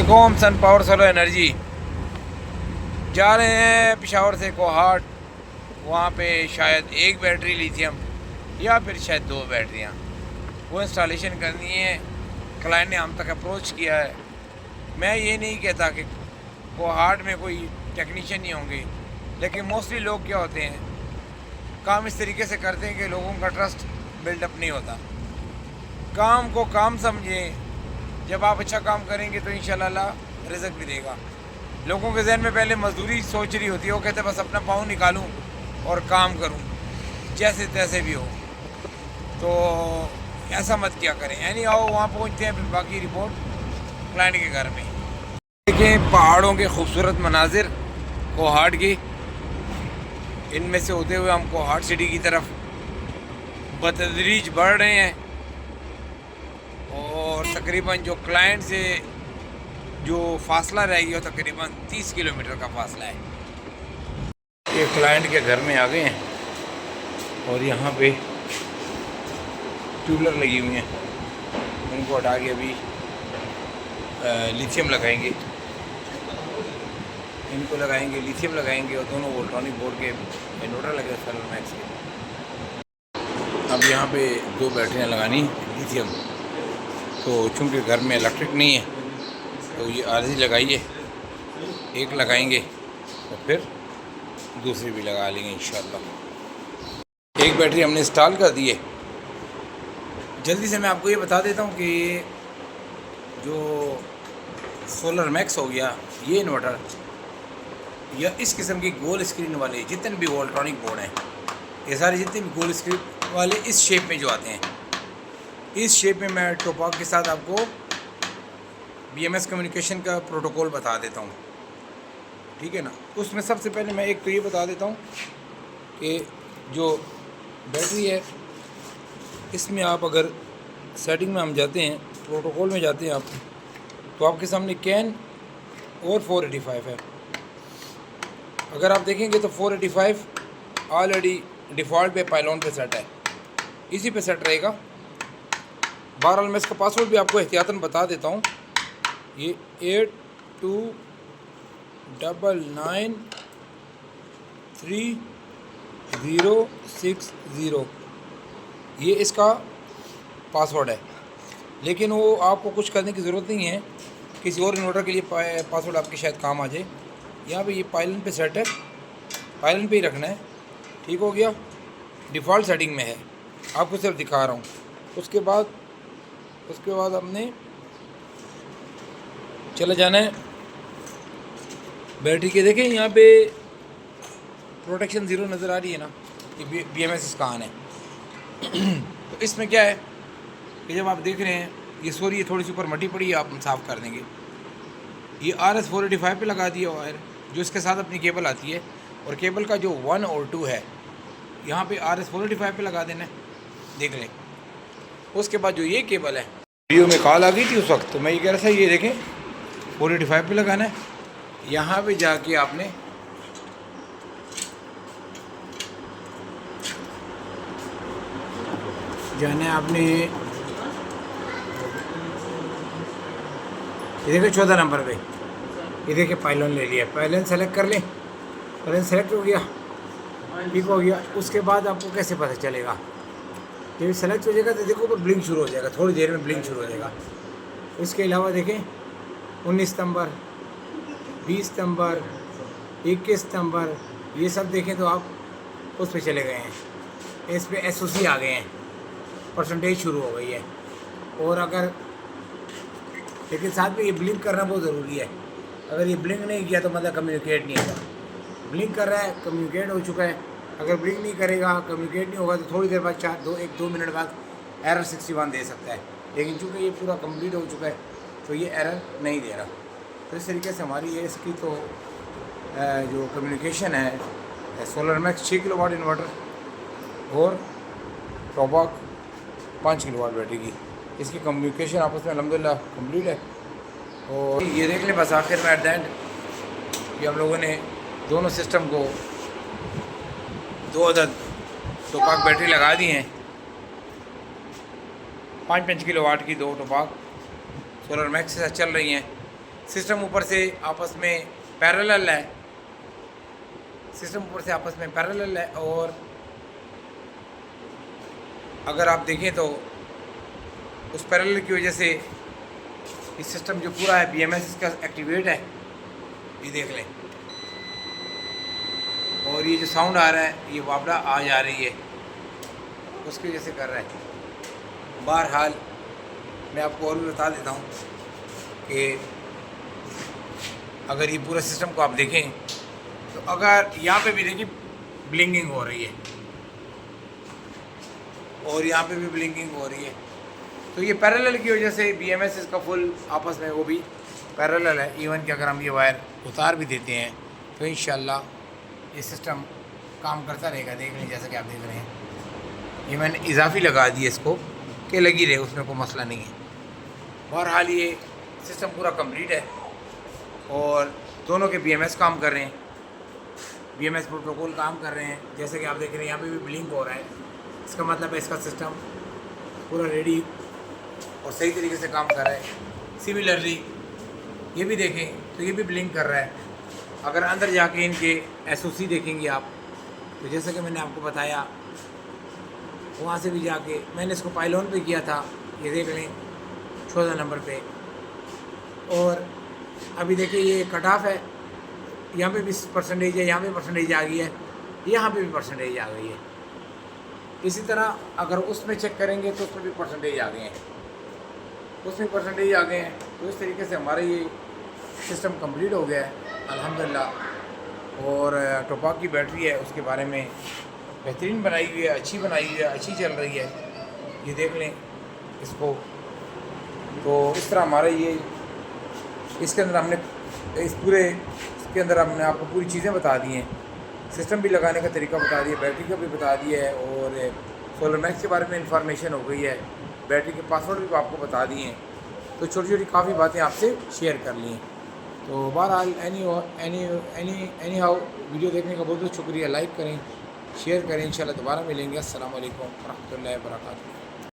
अस्सलामुअलैकुम। Sun power solar energy जा रहे हैं पेशावर से कोहाट। वहाँ पे शायद एक बैटरी लिथियम या फिर शायद दो बैटरियाँ वो इंस्टॉलेशन करनी है। क्लाइंट ने हम तक अप्रोच किया है। मैं ये नहीं कहता कि कोहाट में कोई टेक्नीशियन नहीं होंगे, लेकिन मोस्टली लोग क्या होते हैं, काम इस तरीके से करते हैं कि लोगों का ट्रस्ट बिल्डअप नहीं होता। काम को काम समझें। जब आप अच्छा काम करेंगे तो इंशाल्लाह रिज़्क भी देगा। लोगों के जहन में पहले मजदूरी सोच रही होती है, वो कहते हैं बस अपना पाँव निकालूं और काम करूं जैसे तैसे भी हो। तो ऐसा मत क्या करें। यानी आओ वहाँ पहुँचते हैं, फिर बाकी रिपोर्ट क्लाइंट के घर में। देखें पहाड़ों के खूबसूरत मनाजिर कोहाट की। इनमें से होते हुए हम कोहाट सिटी की तरफ बतदरीज बढ़ रहे हैं और तकरीबन जो क्लाइंट से जो फासला रह गया तकरीबन 30 किलोमीटर का फासला है। ये क्लाइंट के घर में आ गए हैं और यहाँ पे ट्यूबलर लगी हुई हैं, उनको हटा के अभी लिथियम लगाएंगे। इनको लगाएंगे, लिथियम लगाएंगे और दोनों वोल्ट्रॉनिक बोर्ड के इन्वर्टर लगे सोलर मैक्स के। अब यहाँ पे दो बैटरियाँ लगानी लिथियम। तो चूँकि घर में इलेक्ट्रिक नहीं है तो ये आधी लगाइए, एक लगाएंगे और फिर दूसरी भी लगा लेंगे इंशाल्लाह। एक बैटरी हमने इंस्टॉल कर दी है। जल्दी से मैं आपको ये बता देता हूँ कि जो सोलर मैक्स हो गया, ये इन्वर्टर या इस किस्म की गोल स्क्रीन वाले जितने भी वोल्ट्रॉनिक बोर्ड हैं, ये सारे जितने भी गोल स्क्रीन वाले इस शेप में जो आते हैं, इस शेप में मैं टोपाक के साथ आपको BMS कम्युनिकेशन का प्रोटोकॉल बता देता हूँ, ठीक है ना। उसमें सबसे पहले मैं एक तो ये बता देता हूँ कि जो बैटरी है इसमें आप अगर सेटिंग में हम जाते हैं, प्रोटोकॉल में जाते हैं आप, तो आपके सामने कैन और 485 है। अगर आप देखेंगे तो 485 ऑलरेडी डिफ़ॉल्ट पे पाइलॉन पे सेट है, इसी पे सेट रहेगा। बहरहाल मैं इसका पासवर्ड भी आपको एहतियातन बता देता हूँ। ये 82993060 ये इसका पासवर्ड है। लेकिन वो आपको कुछ करने की ज़रूरत नहीं है, किसी और इन्वर्टर के लिए पासवर्ड आपके शायद काम आ जाए। यहाँ पे ये पाइलन पे सेट है, पाइलन पे ही रखना है, ठीक हो गया। डिफ़ॉल्ट सेटिंग में है, आपको सिर्फ दिखा रहा हूँ। उसके बाद हमने चले जाना है बैटरी के। देखें यहाँ पे प्रोटेक्शन ज़ीरो नज़र आ रही है ना, ये BMS इसका ऑन है। तो इसमें क्या है कि जब आप देख रहे हैं ये सॉरी ये थोड़ी सी ऊपर मटी पड़ी है, आप साफ़ कर देंगे। ये RS 485 पे लगा दिया वायर, जो इसके साथ अपनी केबल आती है, और केबल का जो 1 और 2 है यहाँ पे RS 485 पे लगा देना है, देख लें। उसके बाद जो ये केबल है, वीडियो में कॉल आ गई थी उस वक्त, तो मैं ये कह रहा था ये देखें 485 पे लगाना है। यहाँ पे जाके आपने जाना है, आपने ये देखिए 14 नंबर पे, ये देखिए पाइलॉन ले लिया। पाइलॉन सेलेक्ट कर लें, पाइलॉन सेलेक्ट हो गया, ठीक हो गया। उसके बाद आपको कैसे पता चलेगा, जब सेलेक्ट हो जाएगा तो देखो ऊपर ब्लिंक शुरू हो जाएगा, थोड़ी देर में ब्लिंक शुरू हो जाएगा। उसके अलावा देखें 19 सितंबर, 20 सितंबर, 21 सितंबर, ये सब देखें तो आप उस पर चले गए हैं, इस पर SOC आ गए हैं, परसेंटेज शुरू हो गई है। और अगर लेकिन साथ में ये ब्लिंक करना बहुत ज़रूरी है। अगर ये ब्लिंक नहीं किया तो मतलब कम्युनिकेट नहीं होगा। ब्लिंक कर रहा है, कम्युनिकेट हो चुका है। अगर ब्लिंक नहीं करेगा, कम्युनिकेट नहीं होगा, तो थोड़ी देर बाद 2 मिनट बाद एरर 61 दे सकता है। लेकिन चूँकि ये पूरा कंप्लीट हो चुका है तो ये एरर नहीं दे रहा। तो इस तरीके से हमारी ये इसकी तो जो कम्युनिकेशन है सोलर मैक्स 6 किलोवाट इन्वर्टर और टॉपाक 5 किलोवाट बैटरी की, इसकी कम्युनिकेशन आपस में अल्हम्दुलिल्लाह कंप्लीट है। और ये देख लें बस आखिर में एट द एंड कि हम लोगों ने दोनों सिस्टम को 2 अदद टोपाक बैटरी लगा दी हैं। 5 किलोवाट की 2 टोपाक सोलर मैक्स से चल रही हैं। सिस्टम ऊपर से आपस में पैरेलल है, सिस्टम ऊपर से आपस में पैरेलल है। और अगर आप देखें तो उस पैरेलल की वजह से ये सिस्टम जो पूरा है BMS इसका एक्टिवेट है, ये देख लें। और ये जो साउंड आ रहा है ये वापड़ा आ जा रही है, उसकी वजह से कर रहा है। बहरहाल मैं आपको और भी बता देता हूँ कि अगर ये पूरा सिस्टम को आप देखें तो अगर यहाँ पे भी देखिए ब्लिंकिंग हो रही है और यहाँ पे भी ब्लिंकिंग हो रही है, तो ये पैरेलल की वजह से BMS इसका फुल आपस में वो भी पैरेलल है। इवन कि अगर हम ये वायर उतार भी देते हैं तो इंशाल्लाह ये सिस्टम काम करता रहेगा। देख लें जैसा कि आप देख रहे हैं, ये मैंने इजाफी लगा दी है इसको कि लगी रहे, उसमें कोई मसला नहीं है। बहरहाल ये सिस्टम पूरा कंप्लीट है और दोनों के BMS काम कर रहे हैं, BMS प्रोटोकॉल काम कर रहे हैं। जैसे कि आप देख रहे हैं यहाँ पे भी ब्लिंक हो रहा है, इसका मतलब है इसका सिस्टम पूरा रेडी और सही तरीके से काम कर रहा है। सिमिलरली ये भी देखें तो ये भी ब्लिंक कर रहा है। अगर अंदर जाके इनके SOC देखेंगे आप तो जैसे कि मैंने आपको बताया, वहाँ से भी जाके मैंने इसको पाइलॉन पे किया था, ये देख लें 14 नंबर पे। और अभी देखिए ये कट ऑफ है, यहाँ पे भी परसेंटेज है, यहाँ पे परसेंटेज आ गई है, यहाँ पे भी परसेंटेज आ गई है। इसी तरह अगर उसमें चेक करेंगे तो उसमें भी परसेंटेज आ गए हैं, उसमें परसेंटेज आ गए हैं। तो इस तरीके से हमारा ये सिस्टम कंप्लीट हो गया है अल्हम्दुलिल्लाह। और टोपाक की बैटरी है उसके बारे में बेहतरीन बनाई हुई है, अच्छी बनाई हुई है, अच्छी चल रही है, ये देख लें इसको। तो इस तरह हमारा ये इसके अंदर हमने इस पूरे इसके अंदर हमने आपको पूरी चीज़ें बता दी हैं, सिस्टम भी लगाने का तरीका बता दिया, बैटरी का भी बता दिया है और सोलर मैक्स के बारे में इंफॉर्मेशन हो गई है, बैटरी के पासवर्ड भी आपको बता दिए हैं। तो छोटी छोटी काफ़ी बातें आपसे शेयर कर ली हैं। तो बहरहाल एनी हाउ वीडियो देखने का बहुत बहुत शुक्रिया। लाइक करें, शेयर करें, इंशाल्लाह दोबारा मिलेंगे। अस्सलाम वालेकुम रहमतुल्लाहि व बरकातहू।